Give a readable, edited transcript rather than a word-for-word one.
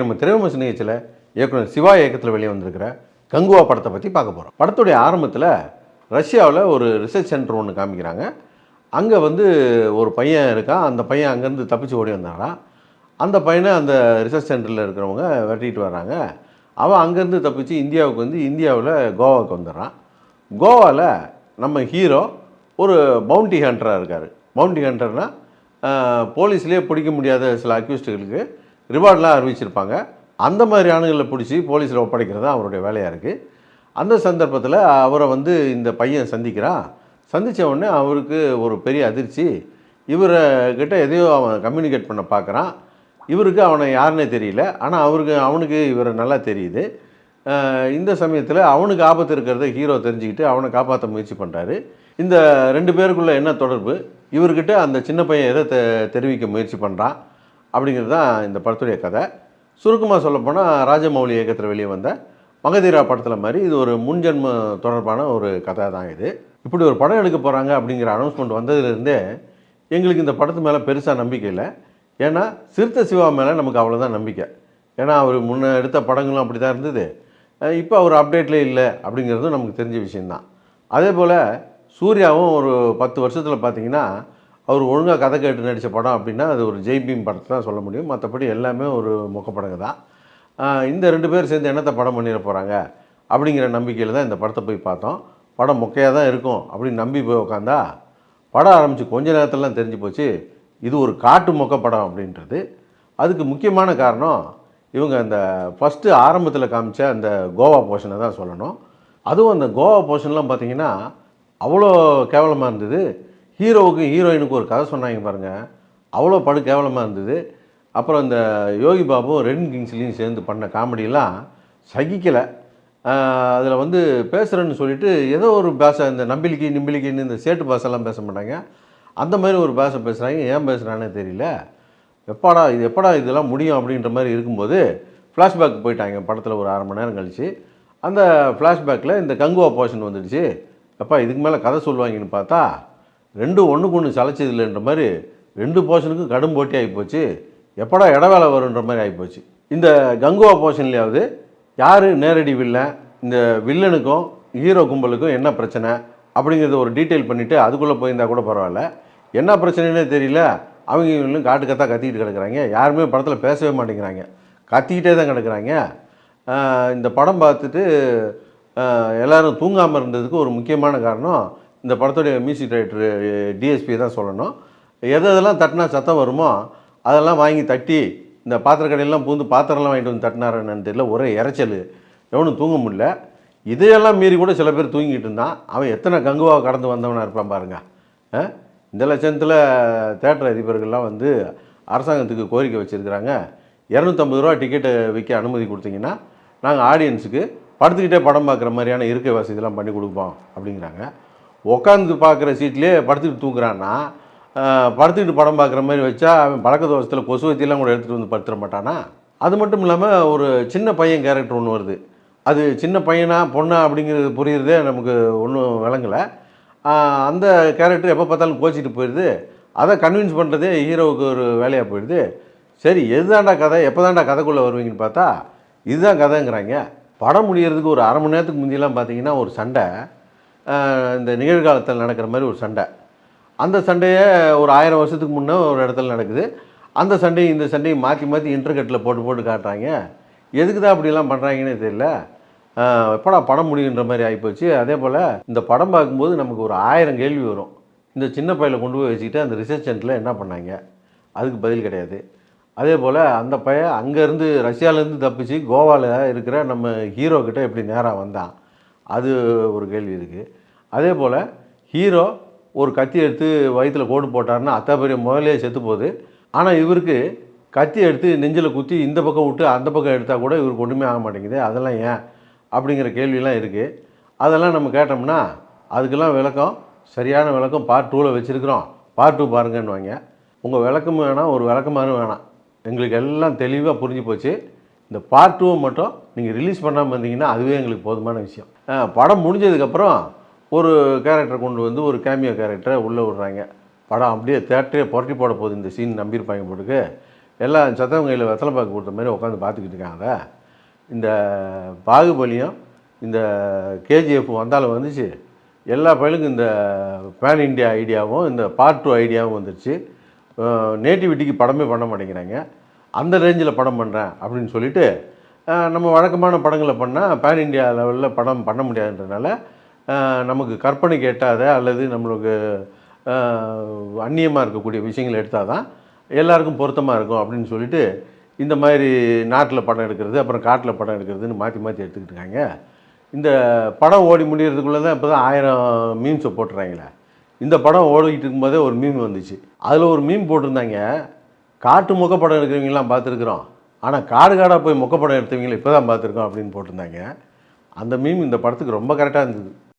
நம்ம திரைவிமர்சன நிகழ்ச்சியில் இயக்குனர் சிவா இயக்கத்தில் வெளியே வந்திருக்கிற கங்குவா படத்தை பற்றி பார்க்க போகிறோம். படத்துடைய ஆரம்பத்தில் ரஷ்யாவில் ஒரு ரிசர்ச் சென்டர் ஒன்று காமிக்கிறாங்க. அங்கே ஒரு பையன் இருக்கான். அந்த பையன் அங்கேருந்து தப்பிச்சு ஓடி வந்தாராம். அந்த பையனை அந்த ரிசர்ச் சென்டரில் இருக்கிறவங்க வெட்டிட்டு வர்றாங்க. அவன் அங்கேருந்து தப்பிச்சு இந்தியாவுக்கு இந்தியாவில் கோவாவுக்கு வந்துடுறான். கோவாவில் நம்ம ஹீரோ ஒரு பவுண்டி ஹண்டராக இருக்கார். பவுண்டி ஹண்டர்னால் போலீஸ்லேயே பிடிக்க முடியாத சில அக்யூஸ்டுகளுக்கு ரிவார்ட்லாம் அறிவிச்சிருப்பாங்க. அந்த மாதிரி ஆணுகளை பிடிச்சி போலீஸில் ஒப்படைக்கிறது தான் அவருடைய வேலையாக இருக்குது. அந்த சந்தர்ப்பத்தில் அவரை இந்த பையன் சந்திக்கிறான். சந்தித்த உடனே அவருக்கு ஒரு பெரிய அதிர்ச்சி. இவர்கிட்ட எதையோ அவன் கம்யூனிகேட் பண்ண பார்க்குறான். இவருக்கு அவனை யாருன்னே தெரியல. ஆனால் அவனுக்கு இவரை நல்லா தெரியுது. இந்த சமயத்தில் அவனுக்கு ஆபத்து இருக்கிறத ஹீரோ தெரிஞ்சுக்கிட்டு அவனை காப்பாற்ற முயற்சி பண்ணுறாரு. இந்த ரெண்டு பேருக்குள்ளே என்ன தொடர்பு, இவர்கிட்ட அந்த சின்ன பையன் எதை தெரிவிக்க முயற்சி பண்ணுறான் அப்படிங்கிறது தான் இந்த படத்துடைய கதை. சுருக்கமாக சொல்லப்போனால் ராஜமௌலி இயக்கத்தில் வெளியே வந்த மகதீரா படத்தில் மாதிரி இது ஒரு முன்ஜென்ம தொடர்பான ஒரு கதை தான். இது இப்படி ஒரு படம் எடுக்க போகிறாங்க அப்படிங்கிற அனௌன்ஸ்மெண்ட் வந்ததுலேருந்தே எங்களுக்கு இந்த படத்து மேலே பெருசாக நம்பிக்கை இல்லை. ஏன்னா சிறுத்தை சிவா மேலே நமக்கு அவ்வளோதான் நம்பிக்கை. ஏன்னா அவர் முன்னே எடுத்த படங்களும் அப்படி தான் இருந்தது. இப்போ அவர் அப்டேட்லேயே இல்லை அப்படிங்கிறதும் நமக்கு தெரிஞ்ச விஷயந்தான். அதே போல் சூர்யாவும் ஒரு 10 வருஷத்தில் பார்த்திங்கன்னா அவர் ஒழுங்காக கதை கேட்டு நடித்த படம் அப்படின்னா அது ஒரு ஜெய்பீம் படத்தை தான் சொல்ல முடியும். மற்றபடி எல்லாமே ஒரு மொக்கப்படங்க தான். இந்த ரெண்டு பேர் சேர்ந்து என்னத்தை படம் பண்ணிட போகிறாங்க அப்படிங்கிற நம்பிக்கையில் தான் இந்த படத்தை போய் பார்த்தோம். படம் மொக்கையாக தான் இருக்கும் அப்படின்னு நம்பி போய் உக்காந்தா படம் ஆரம்பித்து கொஞ்ச நேரத்திலலாம் தெரிஞ்சு போச்சு இது ஒரு காட்டு மொக்க படம் அப்படின்றது. அதுக்கு முக்கியமான காரணம் இவங்க அந்த ஃபஸ்ட்டு ஆரம்பத்தில் காமிச்ச அந்த கோவா போர்ஷனை தான் சொல்லணும். அதுவும் அந்த கோவா போர்ஷன்லாம் பார்த்திங்கன்னா அவ்வளோ கேவலமாக இருந்தது. ஹீரோவுக்கும் ஹீரோயினுக்கும் ஒரு கதை சொன்னாங்க பாருங்கள், அவ்வளோ படு கேவலமாக இருந்தது. அப்புறம் இந்த யோகி பாபும் ரெட் கிங்ஸ்லேயும் சேர்ந்து பண்ண காமெடியெல்லாம் சகிக்கலை. அதில் பேசுகிறேன்னு சொல்லிட்டு ஏதோ ஒரு பாஷை, இந்த நம்பிலிக்கின்னு இந்த சேட்டு பாஷெல்லாம் பேச மாட்டாங்க. அந்த மாதிரி ஒரு பாஷை பேசுகிறாங்க. ஏன் பேசுகிறானே தெரியல. எப்படா இதெல்லாம் முடியும் அப்படின்ற மாதிரி இருக்கும்போது ஃப்ளாஷ்பேக் போயிட்டாங்க படத்தில் ஒரு 1/2 மணி நேரம் கழித்து. அந்த ஃப்ளாஷ்பேக்கில் இந்த கங்குவா போர்ஷன் வந்துடுச்சு. எப்பா இதுக்கு மேலே கதை சொல்லுவாங்கன்னு பார்த்தா ரெண்டும் ஒன்றுக்கு ஒன்று சளைச்சதில்லைன்ற மாதிரி 2 போர்ஷனுக்கும் கடும் போட்டி ஆகிப்போச்சு. எப்படா இடவேளை வருன்ற மாதிரி ஆகிப்போச்சு. இந்த கங்குவா போர்ஷன்லேயாவது யார் நேரடி வில்லன், இந்த வில்லனுக்கும் ஹீரோ கும்பலுக்கும் என்ன பிரச்சனை அப்படிங்கிறத ஒரு டீட்டெயில் பண்ணிவிட்டு அதுக்குள்ளே போயிருந்தால் கூட பரவாயில்ல. என்ன பிரச்சனைன்னே தெரியல. அவங்க இவங்களும் கத்திக்கிட்டு கிடக்குறாங்க. யாருமே படத்தில் பேசவே மாட்டேங்கிறாங்க, கத்திக்கிட்டே தான் கிடக்குறாங்க. இந்த படம் பார்த்துட்டு எல்லோரும் தூங்காமல் இருந்ததுக்கு ஒரு முக்கியமான காரணம் இந்த படத்துடைய மியூசிக் டைரக்டர் டிஎஸ்பி தான் சொல்லணும். எதெல்லாம் தட்டினா சத்தம் வருமோ அதெல்லாம் வாங்கி தட்டி இந்த பாத்திர கடையெல்லாம் பூந்து பாத்திரம்லாம் வாங்கிட்டு வந்து தட்டினாருன்னு தெரியல. ஒரே இறைச்சல், எவனும் தூங்க முடியல. இதையெல்லாம் மீறி கூட சில பேர் தூங்கிட்டு இருந்தான். அவன் எத்தனை கங்குவாவை கடந்து வந்தவனாக இருப்பான் பாருங்கள். இந்த லட்சத்தில் தேட்டர் அதிபர்கள்லாம் அரசாங்கத்துக்கு கோரிக்கை வச்சுருக்கிறாங்க. 250 ரூபா டிக்கெட்டை விற்க அனுமதி கொடுத்தீங்கன்னா நாங்கள் ஆடியன்ஸுக்கு படுத்துக்கிட்டே படம் பார்க்குற மாதிரியான இருக்கை வசதிலாம் பண்ணி கொடுப்போம் அப்படிங்கிறாங்க. உட்காந்து பார்க்குற சீட்லேயே படுத்துக்கிட்டு தூங்குறான்னா படுத்துக்கிட்டு படம் பார்க்குற மாதிரி வச்சா அவன் பழக்க தோசத்தில் கொசுவத்திலாம் கூட எடுத்துகிட்டு படுத்துட மாட்டானா? அது மட்டும் இல்லாமல் ஒரு சின்ன பையன் கேரக்டர் ஒன்று வருது. அது சின்ன பையனா பொண்ணா அப்படிங்கிறது புரியுறதே நமக்கு ஒன்றும் விளங்கலை. அந்த கேரக்டர் எப்போ பார்த்தாலும் கோச்சிட்டு போயிடுது. அதை கன்வின்ஸ் பண்ணுறதே ஹீரோவுக்கு ஒரு வேலையாக போயிடுது. சரி எதுதாண்டா கதை, எப்போ தாண்டா கதைக்குள்ளே வருவீங்கன்னு பார்த்தா இதுதான் கதைங்கிறாங்க. படம் முடிகிறதுக்கு ஒரு 1/2 மணி நேரத்துக்கு முந்தியெல்லாம் பார்த்தீங்கன்னா ஒரு சண்டை, இந்த நிகழ்காலத்தில் நடக்கிற மாதிரி ஒரு சண்டை. அந்த சண்டையை ஒரு 1000 வருஷத்துக்கு முன்னே ஒரு இடத்துல நடக்குது. அந்த சண்டையும் இந்த சண்டையும் மாற்றி இன்டர்கட்டில் போட்டு காட்டுறாங்க. எதுக்கு தான் அப்படிலாம் பண்ணுறாங்கன்னே தெரியல. எப்படா படம் முடியுன்ற மாதிரி ஆகிப்போச்சு. அதே போல் இந்த படம் பார்க்கும்போது நமக்கு ஒரு 1000 கேள்வி வரும். இந்த சின்ன பையனை கொண்டு போய் வச்சுக்கிட்டு அந்த ரிசர்ச் சென்டரில் என்ன பண்ணாங்க, அதுக்கு பதில் கிடையாது. அதே போல் அந்த பையன் அங்கேருந்து ரஷ்யாவிலேருந்து தப்பிச்சு கோவாவில் இருக்கிற நம்ம ஹீரோக்கிட்ட எப்படி நேராக வந்தான், அது ஒரு கேள்வி இருக்குது. அதே போல் ஹீரோ ஒரு கத்தி எடுத்து வயிற்றில் கோடு போட்டார்னா அத்தா பெரிய முதலே செத்து போகுது. ஆனால் இவருக்கு கத்தி எடுத்து நெஞ்சில் குத்தி இந்த பக்கம் விட்டு அந்த பக்கம் எடுத்தால் கூட இவருக்கு ஒன்றுமே ஆக மாட்டேங்குது. அதெல்லாம் ஏன் அப்படிங்கிற கேள்வியெலாம் இருக்குது. அதெல்லாம் நம்ம கேட்டோம்னா அதுக்கெல்லாம் விளக்கம், சரியான விளக்கம் பார்ட் 2ல் வச்சுருக்கிறோம், பார்ட் 2 பாருங்கன்னு வாங்க. உங்கள் விளக்கமும் வேணாம், ஒரு விளக்கமாரும் வேணாம், எங்களுக்கு எல்லாம் தெளிவாக புரிஞ்சு போச்சு. இந்த பார்ட் 2 மட்டும் நீங்கள் ரிலீஸ் பண்ணாமல் இருந்தீங்கன்னா அதுவே எங்களுக்கு போதுமான விஷயம். படம் முடிஞ்சதுக்கப்புறம் ஒரு கேரக்டரை கொண்டு ஒரு கேமியோ கேரக்டரை உள்ளே விடுறாங்க. படம் அப்படியே தேட்டரே புரட்டி போட போகுது இந்த சீன் நம்பியிருப்பாங்க போட்டுக்கு. எல்லாம் சத்தவங்க கையில் வெத்தலை பாக்கு கொடுத்த மாதிரி உட்காந்து பார்த்துக்கிட்டு இருக்காங்க. இந்த பாகுபலியும் இந்த கேஜிஎஃப் வந்தாலும் வந்துச்சு, எல்லா பயலுக்கும் இந்த பேன் இண்டியா ஐடியாவும் இந்த பார்ட் 2 ஐடியாவும் வந்துருச்சு. நேட்டிவிட்டிக்கு படமே பண்ண மாட்டேங்கிறாங்க. அந்த ரேஞ்சில் படம் பண்ணுறேன் அப்படின்னு சொல்லிட்டு நம்ம வழக்கமான படங்களை பண்ணால் பேன் இண்டியா லெவலில் படம் பண்ண முடியாதுன்றனால நமக்கு கற்பனைக்கு எட்டாத அல்லது நம்மளுக்கு அந்நியமாக இருக்கக்கூடிய விஷயங்கள் எடுத்தால் தான் எல்லாருக்கும் பொருத்தமாக இருக்கும் அப்படின்னு சொல்லிட்டு இந்த மாதிரி நாட்டில் படம் எடுக்கிறது, அப்புறம் காட்டில் படம் எடுக்கிறதுன்னு மாற்றி மாற்றி எடுத்துக்கிட்டு இருக்காங்க. இந்த படம் ஓடி முடிகிறதுக்குள்ளே தான் இப்போ தான் 1000 மீம்ஸை போட்டுறாங்களே. இந்த படம் ஓடிக்கிட்டு இருக்கும்போதே ஒரு மீம் வந்துச்சு. அதில் ஒரு மீம் போட்டிருந்தாங்க, காட்டு மொக்க படம் எடுக்கிறவங்களாம் பார்த்துருக்குறோம், ஆனால் காடு காடாக போய் மொக்க படம் எடுத்தவங்களை இப்போ தான் பார்த்துருக்கோம் அப்படின்னு போட்டிருந்தாங்க. அந்த மீம் இந்த படத்துக்கு ரொம்ப கரெக்டாக இருந்தது.